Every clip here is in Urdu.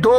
2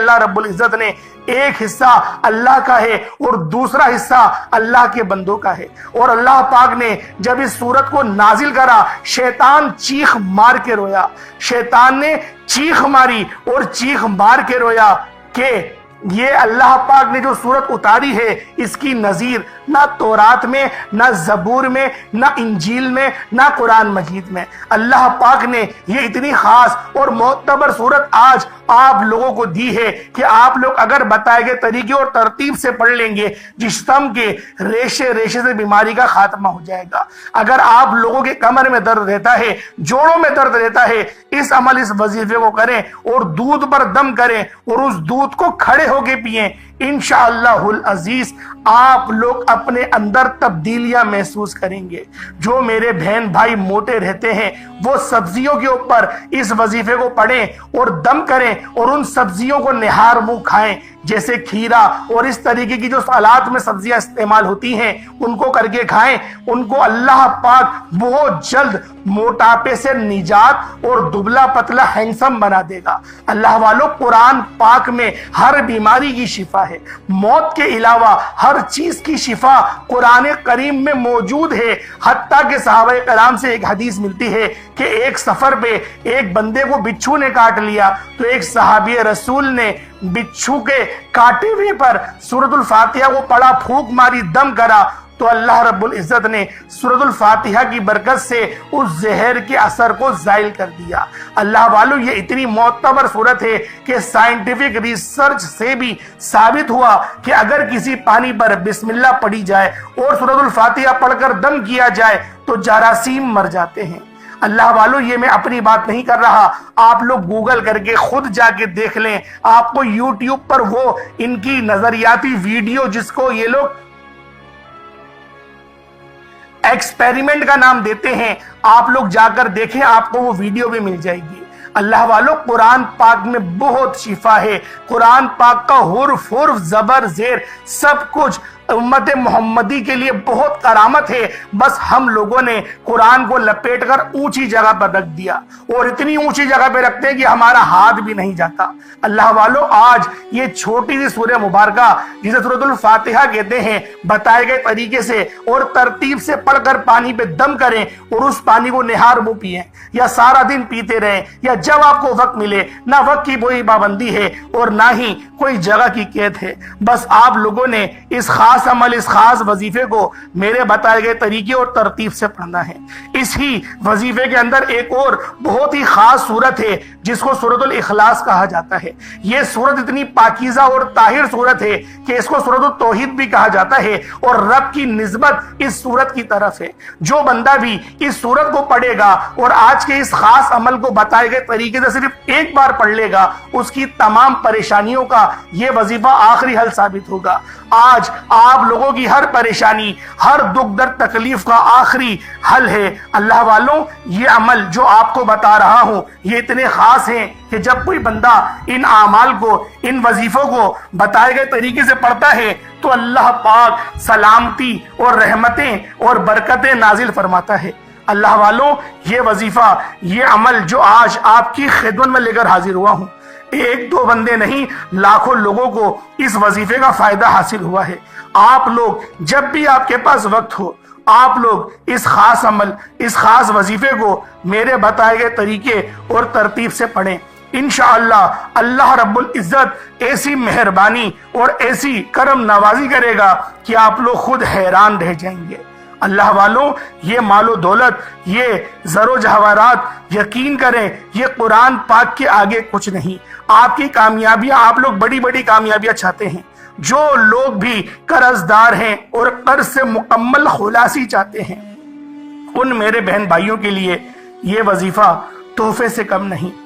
اللہ رب العزت نے ایک حصہ اللہ کا ہے اور دوسرا حصہ اللہ کے بندوں کا ہے۔ اور اللہ پاک نے جب اس سورت کو نازل کرا، شیطان چیخ مار کے رویا، شیطان نے چیخ ماری اور چیخ مار کے رویا کہ یہ اللہ پاک نے جو سورت اتاری ہے اس کی نظیر نہ تورات میں، نہ زبور میں، نہ انجیل میں، نہ قرآن مجید میں۔ اللہ پاک نے یہ اتنی خاص اور معتبر سورت آج آپ لوگوں کو دی ہے کہ آپ لوگ اگر بتائے گئے طریقے اور ترتیب سے پڑھ لیں گے، جسم کے ریشے ریشے سے بیماری کا خاتمہ ہو جائے گا۔ اگر آپ لوگوں کے کمر میں درد رہتا ہے، جوڑوں میں درد رہتا ہے، اس عمل اس وظیفے کو کریں اور دودھ پر دم کریں اور اس دودھ کو کھڑے ہو کے پئیں، انشاءاللہ العزیز آپ لوگ اپنے اندر تبدیلیاں محسوس کریں گے۔ جو میرے بہن بھائی موٹے رہتے ہیں وہ سبزیوں کے اوپر اس وظیفے کو پڑھیں اور دم کریں اور ان سبزیوں کو نہار منہ کھائیں، جیسے کھیرا اور اس طریقے کی جو سالات میں سبزیاں استعمال ہوتی ہیں ان کو کر کے کھائیں۔ ان کو اللہ پاک بہت جلد موٹاپے سے نجات اور دبلا پتلا ہینڈسم بنا دے گا۔ اللہ والوں، قرآن پاک میں ہر بیماری کی شفا ہے، موت کے علاوہ ہر چیز کی شفا قرآن کریم میں موجود ہے۔ حتیٰ کہ صحابہ کرام سے ایک حدیث ملتی ہے کہ ایک سفر پہ ایک بندے کو بچھو نے کاٹ لیا تو ایک صحابی رسول نے بچھو کے کاٹے ہوئے پر سورۃ الفاتحہ کو پڑھا، پھونک ماری، دم کرا تو اللہ رب العزت نے سورۃ الفاتحہ کی برکت سے اس زہر کے اثر کو زائل کر دیا۔ اللہ والو، یہ اتنی معتبر صورت ہے کہ سائنٹیفک ریسرچ سے بھی ثابت ہوا کہ اگر کسی پانی پر بسم اللہ پڑھی جائے اور سورۃ الفاتحہ پڑھ کر دم کیا جائے تو جراثیم مر جاتے ہیں۔ اللہ والو، یہ میں اپنی بات نہیں کر رہا، آپ لوگ گوگل کر کے خود جا کے دیکھ لیں۔ آپ کو یوٹیوب پر وہ ان کی نظریاتی ویڈیو جس کو یہ لوگ ایکسپیریمنٹ کا نام دیتے ہیں، آپ لوگ جا کر دیکھیں، آپ کو وہ ویڈیو بھی مل جائے گی۔ اللہ والو، قرآن پاک میں بہت شفا ہے۔ قرآن پاک کا حرف حرف، زبر زیر، سب کچھ امت محمدی کے لیے بہت کرامت ہے۔ بس ہم لوگوں نے قرآن کو لپیٹ کر اونچی جگہ پر رکھ دیا اور اتنی اونچی جگہ پہ رکھتے ہیں کہ ہمارا ہاتھ بھی نہیں جاتا۔ اللہ والو، آج یہ چھوٹی سی سورہ مبارکہ جسے سورۃ الفاتحہ کہتے ہیں، بتائے گئے طریقے سے اور ترتیب سے پڑھ کر پانی پہ دم کریں اور اس پانی کو نہار منہ پیئیں، یا سارا دن پیتے رہیں، یا جب آپ کو وقت ملے۔ نہ وقت کی کوئی پابندی ہے اور نہ ہی کوئی جگہ کی قید ہے۔ بس آپ لوگوں نے اس خاص عمل، اس خاص وظیفے کو میرے بتائے گئے طریقے اور ترتیب سے پڑھنا ہے۔ اس ہی وظیفے کے اندر ایک اور بہت ہی خاص صورت ہے جس کو سورۃ الاخلاص کہا جاتا ہے۔ یہ صورت اتنی پاکیزہ اور طاہر صورت ہے کہ اس کو سورۃ التوحید بھی کہا جاتا ہے اور رب کی نسبت اس صورت کی طرف ہے۔ جو بندہ بھی اس صورت کو پڑھے گا اور آج کے اس خاص عمل کو بتائے گئے طریقے سے صرف ایک بار پڑھ لے گا، اس کی تمام پریشانیوں کا یہ وظیفہ آخری حل ثابت ہوگا۔ آج آپ لوگوں کی ہر پریشانی، ہر دکھ درد تکلیف کا آخری حل ہے۔ اللہ والوں، یہ عمل جو آپ کو بتا رہا ہوں یہ اتنے خاص ہیں کہ جب کوئی بندہ ان اعمال کو، ان وظیفوں کو بتائے گئے طریقے سے پڑھتا ہے تو اللہ پاک سلامتی اور رحمتیں اور برکتیں نازل فرماتا ہے۔ اللہ والوں، یہ وظیفہ، یہ عمل جو آج آپ کی خدمت میں لے کر حاضر ہوا ہوں، ایک دو بندے نہیں، لاکھوں لوگوں کو اس وظیفے کا فائدہ حاصل ہوا ہے۔ آپ لوگ جب بھی آپ کے پاس وقت ہو، آپ لوگ اس خاص عمل، اس خاص وظیفے کو میرے بتائے گئے طریقے اور ترتیب سے پڑھیں۔ انشاءاللہ اللہ رب العزت ایسی مہربانی اور ایسی کرم نوازی کرے گا کہ آپ لوگ خود حیران رہ جائیں گے۔ اللہ والوں، یہ مال و دولت، یہ زر و جواہرات، یقین کریں یہ قرآن پاک کے آگے کچھ نہیں۔ آپ کی کامیابیاں، آپ لوگ بڑی بڑی کامیابیاں چاہتے ہیں، جو لوگ بھی قرض دار ہیں اور قرض سے مکمل خلاصی چاہتے ہیں، ان میرے بہن بھائیوں کے لیے یہ وظیفہ تحفے سے کم نہیں۔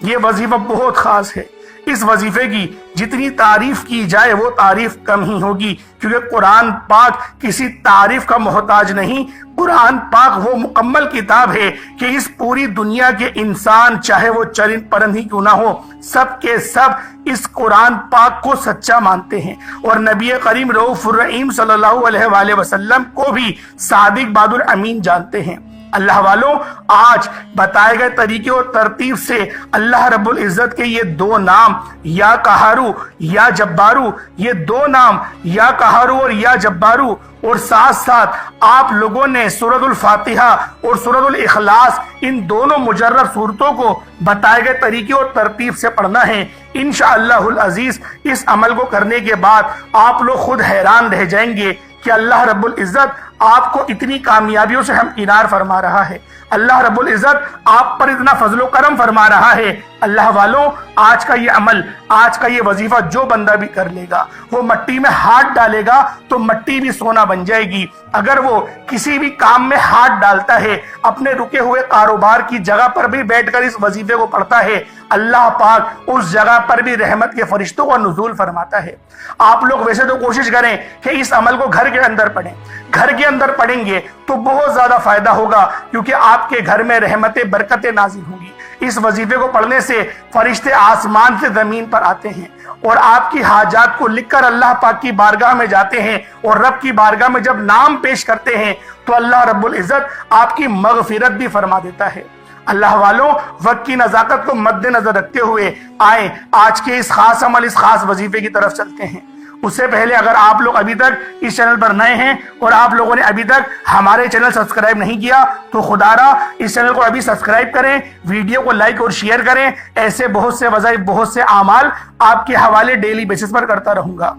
یہ وظیفہ بہت خاص ہے۔ اس وظیفے کی جتنی تعریف کی جائے وہ تعریف کم ہی ہوگی، کیونکہ قرآن پاک کسی تعریف کا محتاج نہیں۔ قرآن پاک وہ مکمل کتاب ہے کہ اس پوری دنیا کے انسان، چاہے وہ چرند پرند ہی کیوں نہ ہو، سب کے سب اس قرآن پاک کو سچا مانتے ہیں اور نبی کریم رؤوف الرحیم صلی اللہ علیہ وآلہ وسلم کو بھی صادق بعد الامین جانتے ہیں۔ اللہ والوں، آج بتائے گئے طریقے اور ترتیب سے اللہ رب العزت کے یہ دو نام یا قہارو یا جبارو، یہ دو نام یا قہارو اور یا جبارو، اور ساتھ ساتھ آپ لوگوں نے سورۃ الفاتحہ اور سورۃ الاخلاص ان دونوں مجرب صورتوں کو بتائے گئے طریقے اور ترتیب سے پڑھنا ہے۔ انشاءاللہ العزیز اس عمل کو کرنے کے بعد آپ لوگ خود حیران رہ جائیں گے کہ اللہ رب العزت آپ کو اتنی کامیابیوں سے ہمکنار فرما رہا ہے، اللہ رب العزت آپ پر اتنا فضل و کرم فرما رہا ہے۔ اللہ والوں، آج کا یہ عمل، آج کا یہ وظیفہ جو بندہ بھی کر لے گا، وہ مٹی میں ہاتھ ڈالے گا تو مٹی بھی سونا بن جائے گی۔ اگر وہ کسی بھی کام میں ہاتھ ڈالتا ہے، اپنے رکے ہوئے کاروبار کی جگہ پر بھی بیٹھ کر اس وظیفے کو پڑھتا ہے، اللہ پاک اس جگہ پر بھی رحمت کے فرشتوں کا نزول فرماتا ہے۔ آپ لوگ ویسے تو کوشش کریں کہ اس عمل کو گھر کے اندر پڑھیں، گھر کے اندر پڑھیں گے تو بہت زیادہ فائدہ ہوگا، کیونکہ آپ کے گھر میں رحمتیں، برکتیں نازل ہوں گی۔ اس وظیفے کو پڑھنے سے فرشتے آسمان سے زمین پر آتے ہیں اور آپ کی حاجات کو لکھ کر اللہ پاک کی بارگاہ میں جاتے ہیں، اور رب کی بارگاہ میں جب نام پیش کرتے ہیں تو اللہ رب العزت آپ کی مغفرت بھی فرما دیتا ہے۔ اللہ والوں، وقت کی نزاکت کو مد نظر رکھتے ہوئے آئیں آج کے اس خاص عمل، اس خاص وظیفے کی طرف چلتے ہیں۔ اس سے پہلے اگر آپ لوگ ابھی تک اس چینل پر نئے ہیں اور آپ لوگوں نے ابھی تک ہمارے چینل سبسکرائب نہیں کیا تو خدا را اس چینل کو ابھی سبسکرائب کریں، ویڈیو کو لائک اور شیئر کریں۔ ایسے بہت سے وظائف، بہت سے اعمال آپ کے حوالے ڈیلی بیسس پر کرتا رہوں گا۔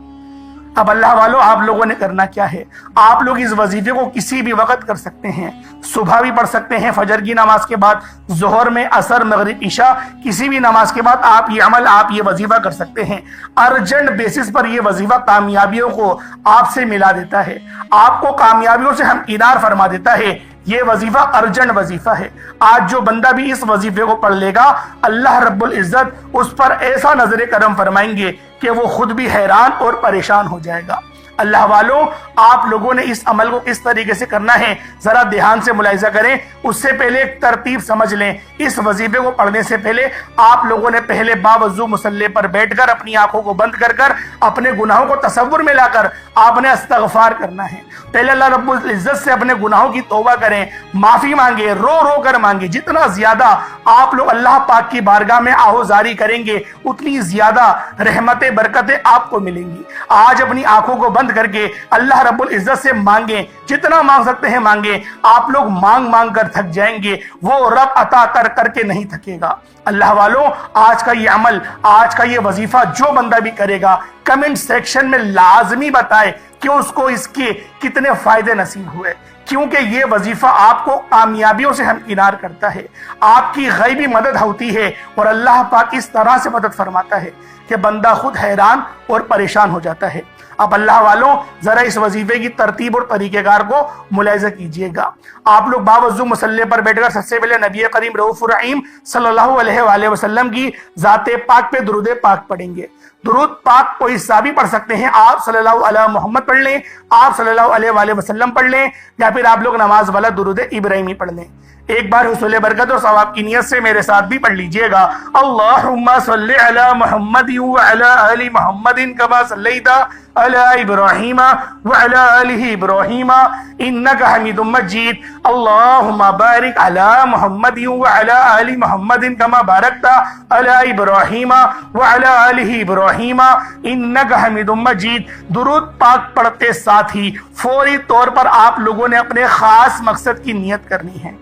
اب اللہ والوں، آپ لوگوں نے کرنا کیا ہے؟ آپ لوگ اس وظیفے کو کسی بھی وقت کر سکتے ہیں، صبح بھی پڑھ سکتے ہیں فجر کی نماز کے بعد، ظہر میں، عصر، مغرب، عشاء، کسی بھی نماز کے بعد آپ یہ عمل، آپ یہ وظیفہ کر سکتے ہیں۔ ارجنٹ بیسس پر یہ وظیفہ کامیابیوں کو آپ سے ملا دیتا ہے، آپ کو کامیابیوں سے ہمکنار فرما دیتا ہے۔ یہ وظیفہ ارجنٹ وظیفہ ہے۔ آج جو بندہ بھی اس وظیفے کو پڑھ لے گا، اللہ رب العزت اس پر ایسا نظر کرم فرمائیں گے کہ وہ خود بھی حیران اور پریشان ہو جائے گا۔ اللہ والوں، آپ لوگوں نے اس عمل کو کس طریقے سے کرنا ہے ذرا دھیان سے ملاحظہ کریں۔ اس سے پہلے ایک ترتیب سمجھ لیں۔ اس وظیفے کو پڑھنے سے پہلے آپ لوگوں نے پہلے باوضو مصلی پر بیٹھ کر اپنی آنکھوں کو بند کر کر اپنے گناہوں کو تصور میں لا کر آپ نے استغفار کرنا ہے۔ پہلے اللہ رب العزت سے اپنے گناہوں کی توبہ کریں، معافی مانگے، رو رو کر مانگے۔ جتنا زیادہ آپ لوگ اللہ پاک کی بارگاہ میں آہوزاری کریں گے، اتنی زیادہ رحمتیں، برکتیں آپ کو ملیں گی۔ آج اپنی آنکھوں کو بند کر کے اللہ رب العزت سے مانگیں، جتنا مانگ سکتے ہیں مانگیں۔ آپ لوگ مانگ مانگ کر تھک جائیں گے، وہ رب عطا کر کر کے نہیں تھکے گا۔ اللہ والوں، آج کا یہ عمل، آج کا یہ وظیفہ جو بندہ بھی کرے گا، کمنٹ سیکشن میں لازمی بتائے کہ اس کو اس کے کتنے فائدے نصیب ہوئے، کیونکہ یہ وظیفہ آپ کو کامیابیوں سے ہمکنار کرتا ہے، آپ کی غیبی مدد ہوتی ہے، اور اللہ پاک اس طرح سے مدد فرماتا ہے کہ بندہ خود حیران اور پریشان ہو جاتا ہے۔ اب اللہ والوں، ذرا اس وظیفے کی ترتیب اور طریقہ کار کو ملاحظہ کیجئے گا۔ آپ لوگ باوضو مصلی پر بیٹھ کر سب سے پہلے نبی کریم رؤوف الرحیم صلی اللہ علیہ وآلہ وسلم کی ذات پاک پہ درود پاک پڑھیں گے۔ درود پاک کوئی حصہ بھی پڑھ سکتے ہیں، آپ صلی اللہ علیہ محمد پڑھ لیں، آپ صلی اللہ علیہ وآلہ وسلم پڑھ لیں، یا پھر آپ لوگ نماز والا درود ابراہیمی پڑھ لیں۔ ایک بار حصول برکت اور ثواب کی نیت سے میرے ساتھ بھی پڑھ لیجئے گا۔ اللہم صلی علی محمد وعلی آل محمد کما صلیت علی ابراہیم وعلی آل ابراہیم انک حمید مجید۔ اللہم بارک علی محمد وعلی آل محمد کما بارکت علی ابراہیم وعلی آل ابراہیم انک حمید مجید۔ درود پاک پڑھتے ساتھ ہی فوری طور پر آپ لوگوں نے اپنے خاص مقصد کی نیت کرنی ہے۔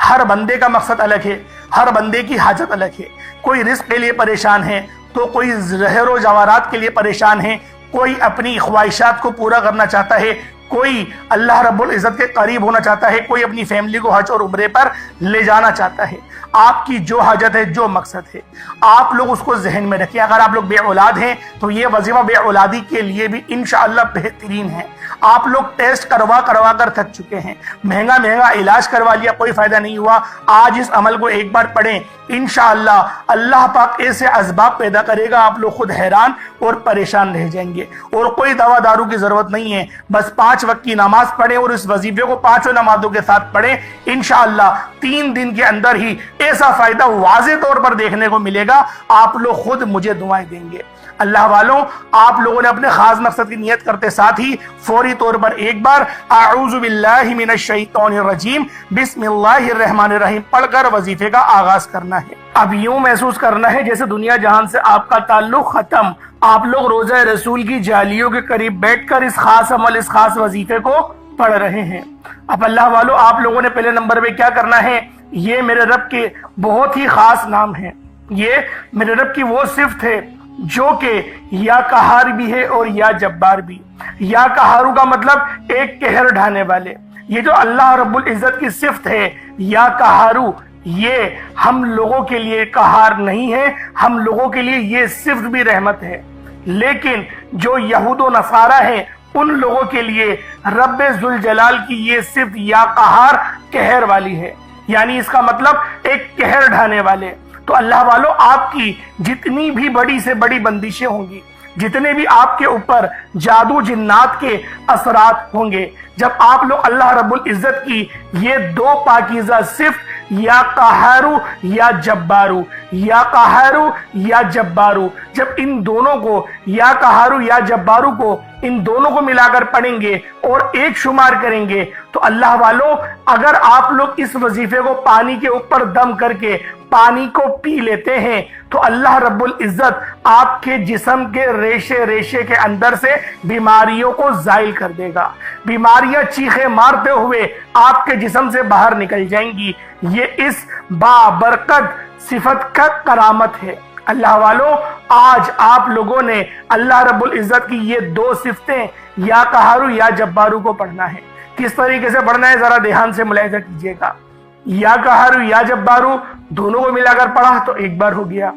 ہر بندے کا مقصد الگ ہے، ہر بندے کی حاجت الگ ہے۔ کوئی رزق کے لیے پریشان ہے تو کوئی زہر و جواہرات کے لیے پریشان ہے، کوئی اپنی خواہشات کو پورا کرنا چاہتا ہے، کوئی اللہ رب العزت کے قریب ہونا چاہتا ہے، کوئی اپنی فیملی کو حج اور عمرے پر لے جانا چاہتا ہے۔ آپ کی جو حاجت ہے، جو مقصد ہے، آپ لوگ اس کو ذہن میں رکھیں۔ اگر آپ لوگ بے اولاد ہیں تو یہ وظیفہ بے اولادی کے لیے بھی انشاءاللہ بہترین ہے۔ آپ لوگ ٹیسٹ کروا کر تھک چکے ہیں، مہنگا علاج کروا لیا، کوئی فائدہ نہیں ہوا۔ آج اس عمل کو ایک بار پڑھیں، انشاءاللہ اللہ پاک ایسے اسباب پیدا کرے گا، آپ لوگ خود حیران اور پریشان رہ جائیں گے۔ اور کوئی دوا دارو کی ضرورت نہیں ہے، بس 5 وقت کی نماز پڑھیں اور اس وظیفے کو 5 نمازوں کے ساتھ پڑھیں۔ انشاءاللہ 3 دن کے اندر ہی ایسا فائدہ واضح طور پر دیکھنے کو ملے گا، آپ لوگ خود مجھے دعائیں دیں گے۔ اللہ والوں، آپ لوگوں نے اپنے خاص مقصد کی نیت کرتے ساتھ ہی فوری طور پر ایک بار اعوذ باللہ من الشیطان الرجیم بسم اللہ الرحمن الرحیم پڑھ کر وظیفے کا آغاز کرنا ہے۔ اب یوں محسوس کرنا ہے جیسے دنیا جہان سے آپ کا تعلق ختم، آپ لوگ روضہ رسول کی جالیوں کے قریب بیٹھ کر اس خاص عمل، اس خاص وظیفے کو پڑھ رہے ہیں۔ اب اللہ والوں، آپ لوگوں نے پہلے نمبر پہ کیا کرنا ہے؟ یہ میرے رب کے بہت ہی خاص نام ہیں، یہ میرے رب کی وہ صفت ہے جو کہ یا قہار بھی ہے اور یا جبار بھی۔ یا قہارو کا مطلب ایک قہر ڈھانے والے، یہ جو اللہ رب العزت کی صفت ہے یا قہارو، یہ ہم لوگوں کے لیے قہار نہیں ہے، ہم لوگوں کے لیے یہ صفت بھی رحمت ہے۔ لیکن جو یہود و نصارہ ہیں ان لوگوں کے لیے رب ذوالجلال کی یہ صفت یا قہار قہر والی ہے، یعنی اس کا مطلب ایک قہر ڈھانے والے۔ تو اللہ والو، آپ کی جتنی بھی بڑی سے بڑی بندشیں ہوں گی، جتنے بھی آپ کے اوپر جادو جنات کے اثرات ہوں گے، جب آپ لوگ اللہ رب العزت کی یہ دو پاکیزہ صفت یا قہارو یا جبارو، یا قہارو یا جبارو، جب ان دونوں کو یا قہارو یا جبارو کو ان دونوں کو ملا کر پڑھیں گے اور ایک شمار کریں گے تو اللہ والوں، اگر آپ لوگ اس وظیفے کو پانی کے اوپر دم کر کے پانی کو پی لیتے ہیں تو اللہ رب العزت آپ کے جسم کے ریشے ریشے کے اندر سے بیماریوں کو زائل کر دے گا، بیماریاں چیخے مارتے ہوئے آپ کے جسم سے باہر نکل جائیں گی۔ یہ اس بابرکت صفت کا کرامت ہے۔ اللہ والوں، آج آپ لوگوں نے اللہ رب العزت کی یہ دو صفتیں یا قہارو یا جبارو کو پڑھنا ہے۔ کس طریقے سے پڑھنا ہے ذرا دھیان سے ملاحظہ کیجیے گا۔ یا قہارو یا جبارو دونوں کو ملا کر پڑھا تو ایک بار ہو گیا،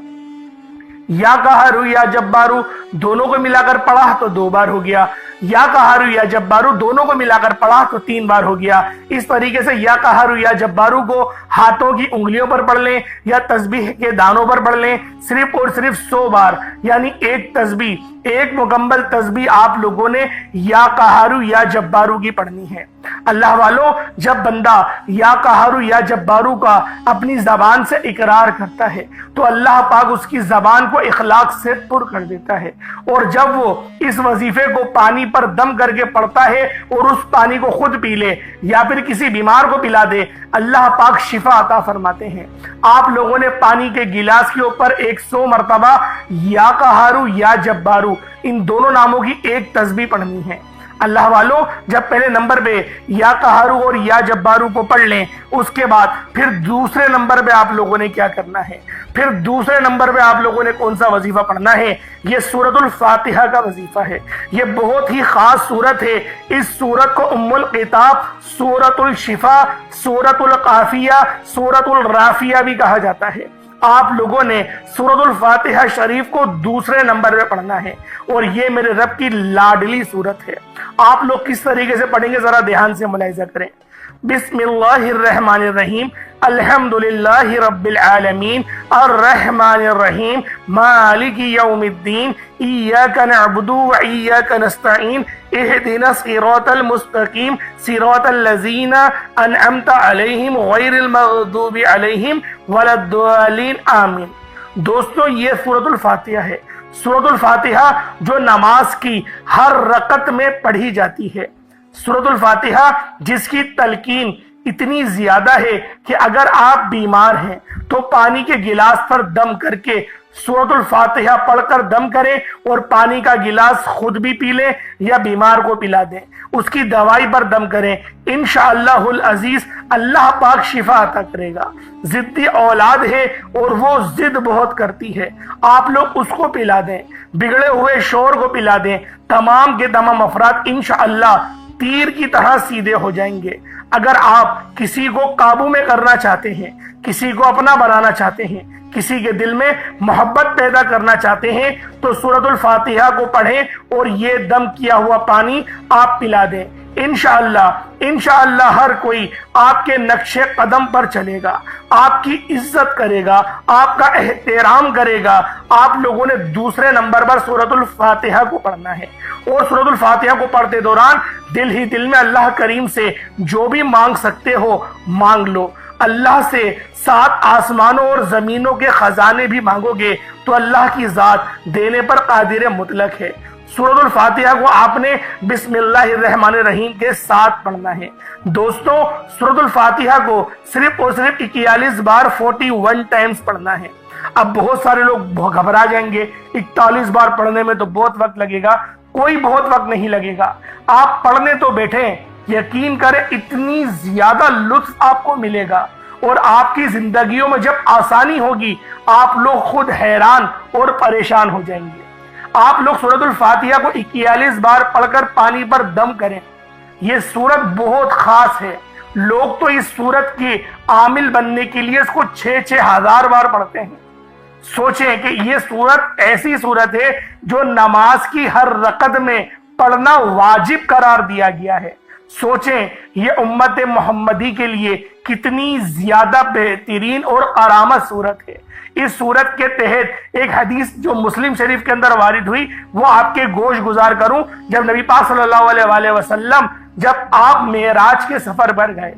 یا قہارو یا جبارو دونوں کو ملا کر پڑھا تو دو بار ہو گیا، یا قہارو یا جبارو دونوں کو ملا کر پڑھا تو تین بار ہو گیا۔ اس طریقے سے یا قہارو یا جبارو کو ہاتھوں کی انگلیوں پر پڑھ لیں یا تسبیح کے دانوں پر پڑھ لیں، صرف اور صرف 100 بار، یعنی ایک تسبیح، ایک مکمل تسبیح آپ لوگوں نے یا قہارو یا جبارو کی پڑھنی ہے۔ اللہ والوں، جب بندہ یا قہارو یا جبارو کا اپنی زبان سے اقرار کرتا ہے تو اللہ پاک اس کی زبان کو اخلاق سے پر کر دیتا ہے، اور جب وہ اس وظیفے کو پانی پر دم کر کے پڑھتا ہے اور اس پانی کو خود پی لے یا پھر کسی بیمار کو پلا دے، اللہ پاک شفا عطا فرماتے ہیں۔ آپ لوگوں نے پانی کے گلاس کے اوپر 100 مرتبہ یا قہارو یا جبارو ان دونوں ناموں کی ایک تسبیح پڑھنی ہے۔ اللہ والوں، جب پہلے نمبر پہ یا قہارو اور یا جبارو کو پڑھ لیں، اس کے بعد پھر دوسرے نمبر پہ آپ لوگوں نے کیا کرنا ہے؟ پھر دوسرے نمبر پہ آپ لوگوں نے کون سا وظیفہ پڑھنا ہے؟ یہ سورۃ الفاتحہ کا وظیفہ ہے۔ یہ بہت ہی خاص سورت ہے۔ اس سورت کو ام الکتاب، سورۃ الشفا، سورۃ القافیہ، سورۃ الرافیہ بھی کہا جاتا ہے۔ آپ لوگوں نے سورۃ الفاتحہ شریف کو دوسرے نمبر پہ پڑھنا ہے، اور یہ میرے رب کی لاڈلی سورت ہے۔ آپ لوگ کس طریقے سے پڑھیں گے ذرا دھیان سے ملاحظہ کریں۔ بسم اللہ الرحمن الرحیم، الحمدللہ رب العالمین، الرحمن الرحیم، مالک یوم الدین، ایاک نعبد و ایاک نستعین، اہدنا الصراط المستقیم، صراط الذین انعمت علیہم غیر المغضوب علیہم ولا الضالین، آمین۔ دوستو، یہ سورۃ الفاتحہ ہے۔ سورۃ الفاتحہ جو نماز کی ہر رکعت میں پڑھی جاتی ہے۔ سورۃ الفاتحہ جس کی تلقین اتنی زیادہ ہے کہ اگر آپ بیمار ہیں تو پانی کے گلاس پر دم کر کے سورۃ الفاتحہ پڑھ کر دم کریں اور پانی کا گلاس خود بھی پی لیں یا بیمار کو پلا دیں، اس کی دوائی پر دم کریں، انشاءاللہ العزیز اللہ پاک شفا عطا کرے گا۔ ضدی اولاد ہے اور وہ ضد بہت کرتی ہے، آپ لوگ اس کو پلا دیں، بگڑے ہوئے شور کو پلا دیں، تمام کے تمام افراد انشاءاللہ تیر کی طرح سیدھے ہو جائیں گے۔ اگر آپ کسی کو قابو میں کرنا چاہتے ہیں، کسی کو اپنا بنانا چاہتے ہیں، کسی کے دل میں محبت پیدا کرنا چاہتے ہیں تو سورۃ الفاتحہ کو پڑھیں اور یہ دم کیا ہوا پانی آپ پلا دیں۔ انشاءاللہ ہر کوئی آپ کے نقش قدم پر چلے گا، آپ کی عزت کرے گا، آپ کا احترام کرے گا۔ آپ لوگوں نے دوسرے نمبر پر سورۃ الفاتحہ کو پڑھنا ہے، اور سورۃ الفاتحہ کو پڑھتے دوران دل ہی دل میں اللہ کریم سے جو بھی مانگ سکتے ہو مانگ لو۔ اللہ سے 7 آسمانوں اور زمینوں کے خزانے بھی مانگو گے تو اللہ کی ذات دینے پر قادر مطلق ہے۔ سورۃ الفاتحہ کو آپ نے بسم اللہ الرحمن الرحیم کے ساتھ پڑھنا ہے۔ دوستوں، سورۃ الفاتحہ کو صرف اور صرف 41 بار 41 ٹائمز پڑھنا ہے۔ اب بہت سارے لوگ گھبرا جائیں گے، 41 بار پڑھنے میں تو بہت وقت لگے گا۔ کوئی بہت وقت نہیں لگے گا، آپ پڑھنے تو بیٹھیں، یقین کریں اتنی زیادہ لطف آپ کو ملے گا، اور آپ کی زندگیوں میں جب آسانی ہوگی آپ لوگ خود حیران اور پریشان ہو جائیں گے۔ آپ لوگ سورۃ الفاتحہ کو 41 بار پڑھ کر پانی پر دم کریں۔ یہ سورت بہت خاص ہے، لوگ تو اس سورت کی عامل بننے کے لیے اس کو 6-6 ہزار بار پڑھتے ہیں۔ سوچیں کہ یہ سورت ایسی سورت ہے جو نماز کی ہر رکعت میں پڑھنا واجب قرار دیا گیا ہے۔ سوچیں یہ امت محمدی کے لیے کتنی زیادہ بہترین اور کرامت صورت ہے۔ اس صورت کے تحت ایک حدیث جو مسلم شریف کے اندر وارد ہوئی وہ آپ کے گوش گزار کروں۔ جب نبی پاک صلی اللہ علیہ وآلہ وسلم جب آپ معراج کے سفر پر گئے،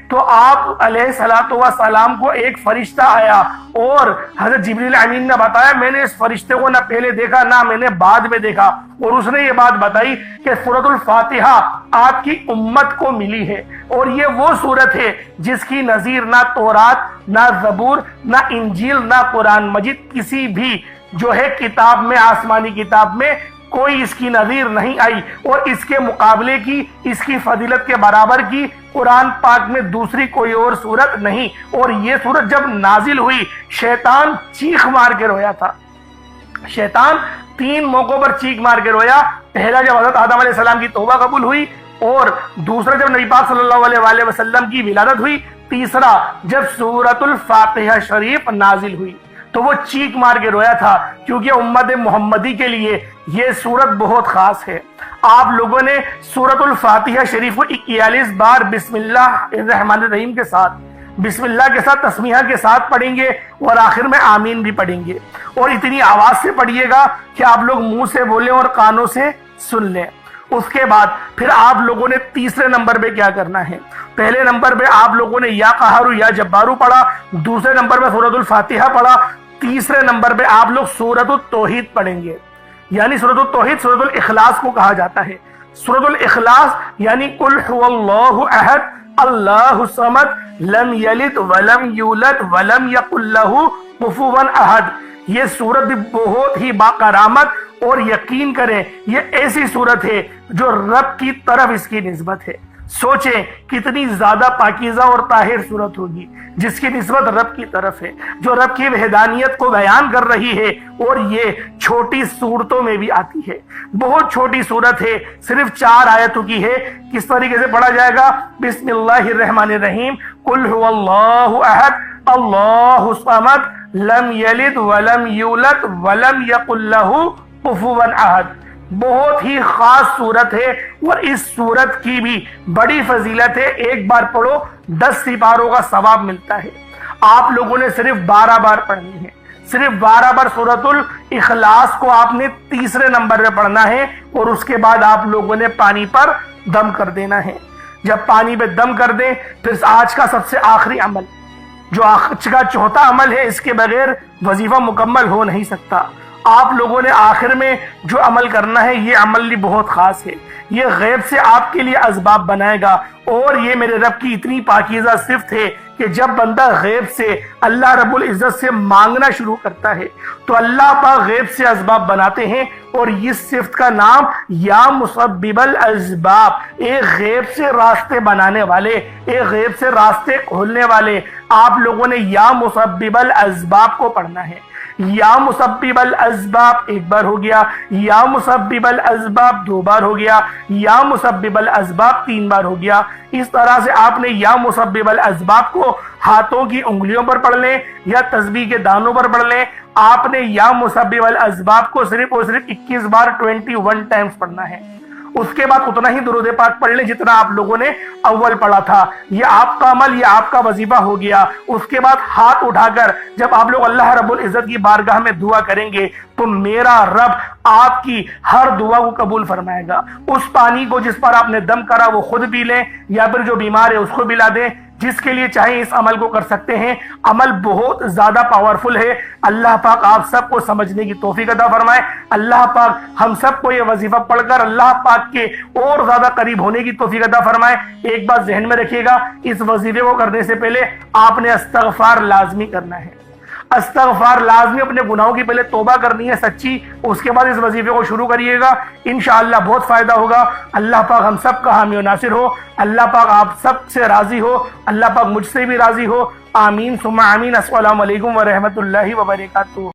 تو آپ علیہ الصلوۃ والسلام کو ایک فرشتہ آیا، اور حضرت جبریل امین نے بتایا میں نے اس فرشتے کو نہ پہلے دیکھا نہ میں نے بعد میں دیکھا، اور اس نے یہ بات بتائی کہ سورۃ الفاتحہ آپ کی امت کو ملی ہے، اور یہ وہ سورت ہے جس کی نظیر نہ تورات، نہ زبور، نہ انجیل، نہ قرآن مجید کسی بھی جو ہے کتاب میں، آسمانی کتاب میں کوئی اس کی نظیر نہیں آئی، اور اس کے مقابلے کی، اس کی فضیلت کے برابر کی قرآن پاک میں دوسری کوئی اور سورت نہیں۔ اور یہ سورت جب نازل ہوئی شیطان چیخ مار کے رویا تھا۔ شیطان 3 موقعوں پر چیخ مار کے رویا۔ پہلا جب حضرت آدم علیہ السلام کی توبہ قبول ہوئی، اور دوسرا جب نبی پاک صلی اللہ علیہ وآلہ وسلم کی ولادت ہوئی، تیسرا جب سورۃ الفاتحہ شریف نازل ہوئی تو وہ چیخ مار کے رویا تھا، کیونکہ امت محمدی کے لیے یہ سورت بہت خاص ہے۔ آپ لوگوں نے سورۃ الفاتحہ شریف کو 41 بار بسم اللہ الرحمن الرحیم کے ساتھ، بسم اللہ کے ساتھ، تسمیہ کے ساتھ پڑھیں گے، اور آخر میں آمین بھی پڑھیں گے، اور اتنی آواز سے پڑھیے گا کہ آپ لوگ منہ سے بولیں اور کانوں سے سن لیں۔ اس کے بعد پھر آپ لوگوں نے تیسرے نمبر پہ کیا کرنا ہے؟ پہلے نمبر پہ آپ لوگوں نے یا قہار یا جبارو پڑھا، دوسرے نمبر پہ سورۃ الفاتحہ پڑھا، تیسرے نمبر پہ آپ لوگ سورۃ التوحید پڑھیں گے۔ یعنی سورۃ التوحید سورۃ الاخلاص کو کہا جاتا ہے۔ سورۃ الاخلاص یعنی قل هو اللہ احد اللہ الصمد لم یلد ولم یولد ولم یکن لہ کفوا احد۔ یہ سورت بھی بہت ہی باکرامت، اور یقین کریں یہ ایسی سورت ہے جو رب کی طرف اس کی نسبت ہے۔ سوچیں کتنی زیادہ پاکیزہ اور طاہر صورت ہوگی جس کی نسبت رب کی طرف ہے، جو رب کی وحدانیت کو بیان کر رہی ہے، اور یہ چھوٹی صورتوں میں بھی آتی ہے۔ بہت چھوٹی صورت ہے، صرف 4 آیتوں کی ہے۔ کس طریقے سے پڑھا جائے گا؟ بسم اللہ الرحمن الرحیم، قل هو اللہ احد اللہ الصمد لم یلد ولم یولد ولم یکن لہ کفوا احد۔ بہت ہی خاص صورت ہے، اور اس صورت کی بھی بڑی فضیلت ہے۔ ایک بار پڑھو 10 سپاروں کا ثواب ملتا ہے۔ آپ لوگوں نے صرف 12 بار پڑھنی ہے، صرف 12 بار سورۃ الاخلاص کو آپ نے تیسرے نمبر پہ پڑھنا ہے، اور اس کے بعد آپ لوگوں نے پانی پر دم کر دینا ہے۔ جب پانی پہ دم کر دیں پھر آج کا سب سے آخری عمل، جو آج کا چوتھا عمل ہے، اس کے بغیر وظیفہ مکمل ہو نہیں سکتا۔ آپ لوگوں نے آخر میں جو عمل کرنا ہے، یہ عمل بھی بہت خاص ہے، یہ غیب سے آپ کے لیے اسباب بنائے گا، اور یہ میرے رب کی اتنی پاکیزہ صفت ہے کہ جب بندہ غیب سے اللہ رب العزت سے مانگنا شروع کرتا ہے تو اللہ پاک غیب سے اسباب بناتے ہیں، اور اس صفت کا نام یا مسبب الاسباب، ایک غیب سے راستے بنانے والے، ایک غیب سے راستے کھولنے والے۔ آپ لوگوں نے یا مسبب الاسباب کو پڑھنا ہے۔ یا مسبب الاسباب 1 بار ہو گیا، یا مسبب الاسباب 2 بار ہو گیا، یا مسبب الاسباب 3 بار ہو گیا۔ اس طرح سے آپ نے یا مسبب الاسباب کو ہاتھوں کی انگلیوں پر پڑھ لیں یا تسبیح کے دانوں پر پڑھ لیں۔ آپ نے یا مسبب الاسباب کو صرف اور صرف 21 بار 21 ٹائمز پڑھنا ہے، اس کے بعد اتنا ہی درود پاک پڑھ لیں جتنا آپ لوگوں نے اول پڑھا تھا. یہ آپ کا عمل، یہ آپ کا وظیفہ ہو گیا. اس کے بعد ہاتھ اٹھا کر جب آپ لوگ اللہ رب العزت کی بارگاہ میں دعا کریں گے تو میرا رب آپ کی ہر دعا کو قبول فرمائے گا. اس پانی کو جس پر آپ نے دم کرا وہ خود پی لیں یا پھر جو بیمار ہے اس کو پلا دیں. جس کے لیے چاہیں اس عمل کو کر سکتے ہیں. عمل بہت زیادہ پاورفل ہے. اللہ پاک آپ سب کو سمجھنے کی توفیق عطا فرمائے. اللہ پاک ہم سب کو یہ وظیفہ پڑھ کر اللہ پاک کے اور زیادہ قریب ہونے کی توفیق عطا فرمائے. ایک بات ذہن میں رکھیے گا، اس وظیفے کو کرنے سے پہلے آپ نے استغفار لازمی کرنا ہے. استغفار لازمی، اپنے گناہوں کی پہلے توبہ کرنی ہے سچی، اس کے بعد اس وظیفے کو شروع کریے گا. انشاءاللہ بہت فائدہ ہوگا. اللہ پاک ہم سب کا حامی و ناصر ہو. اللہ پاک آپ سب سے راضی ہو. اللہ پاک مجھ سے بھی راضی ہو. آمین ثم آمین. السلام علیکم ورحمۃ اللہ وبرکاتہ.